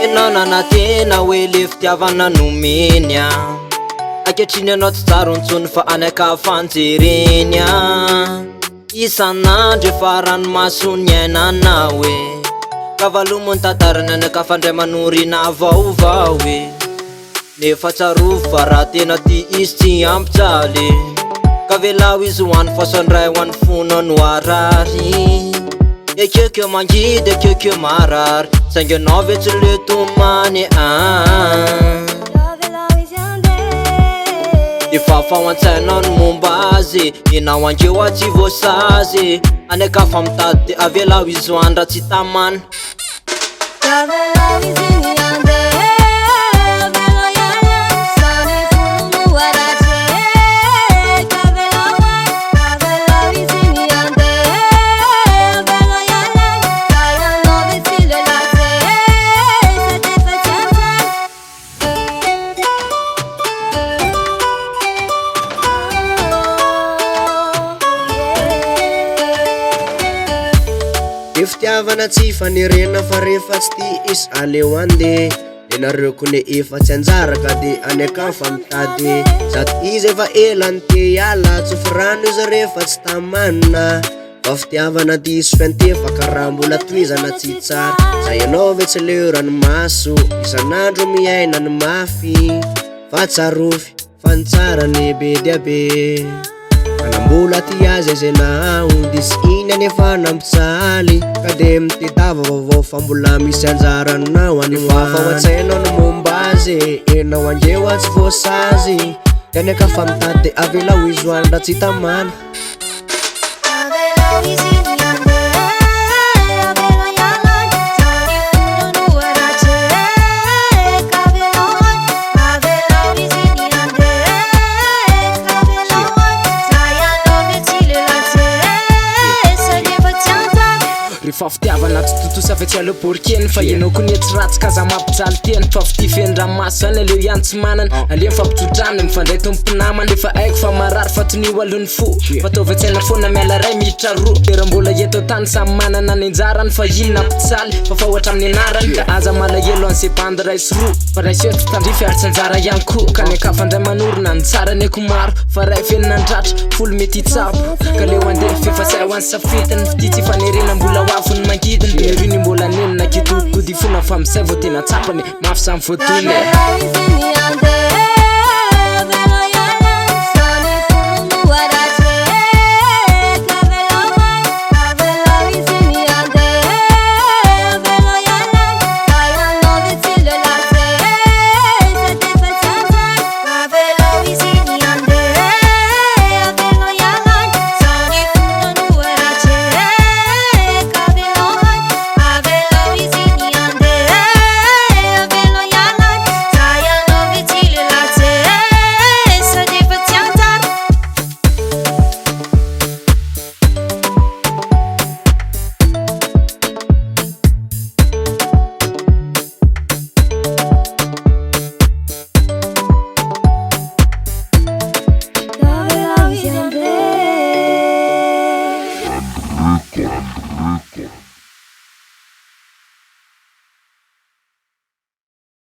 enanana tena hoe le fitiavana nomeny a ankehitriny anao tsy tsara ontsony fa anaka fanjereny a isan'andro efa ranomasony ainana hoe kavalomony tantarany anaka fandray manorina vaovao e nefa tsarovy fa raha tena ty izy tsy ampitsaly ka velao izy hoany fasandray hoany fona no arary ekekeo mangidy ekekeo marary saingy anao ve tsy le tomany efa fahoantsainao no momba azy enao angeo a tsy voasazy aneka fa mitady de avelao izy hoandra tsy tamana fitiavana tsy fanerena fa rehefa tsy ty isy aleo ande enareo kone efa tsy anjaraka de aneka fa mitady sady izy efa elany te hiala tsofirano izy rehefa tsy tamanina fa fitiavana diso fentefa karaha mbola toizana tsy tsara za ianao ve tsy leo ranomaso isan'andro miaina ny mafy fa tsarofy fa ny tsarany be dia be anambola ty azy azenao disy iny anefa nampitsaly ka de mitedava vaovao fa mbola misy anjaranao anefa fahoantsainao no momba azy enao angeo a tsy voasazy aneka fa mitady de avelao izy hoandra tsy tamana rehefa fitiavana tsy totosa fa tsy aleo porkeny fa ianao koa ny tsy ratsy kaza mampijaly teny fa fitifendramaso zany aleo ihany tsy manana aleo mifampitrodrany mifandray tompinamana efa aiko fa marary fa tonio alohany fo fa tao vetsaina foana miala ray miditra ro de raha mbola eto tany samy manana ny anjarany fa ino nampijaly fa fahoatra amin'ny anarany ka aza malahelo an'izay bandy raisy ro fa raisy eto tandrify ary tsy anjara ihany koa ka ny akafandray manorina ny tsara ny aiko maro fa ray fenina andratra folo mety hitsabo ka leo andeha fefasay ho any safitiny ty tsy fanerena mbola hoafony mangidiny de riny mbola nenina kitokody fona fa misay vo tena tsapany mafy samy fotony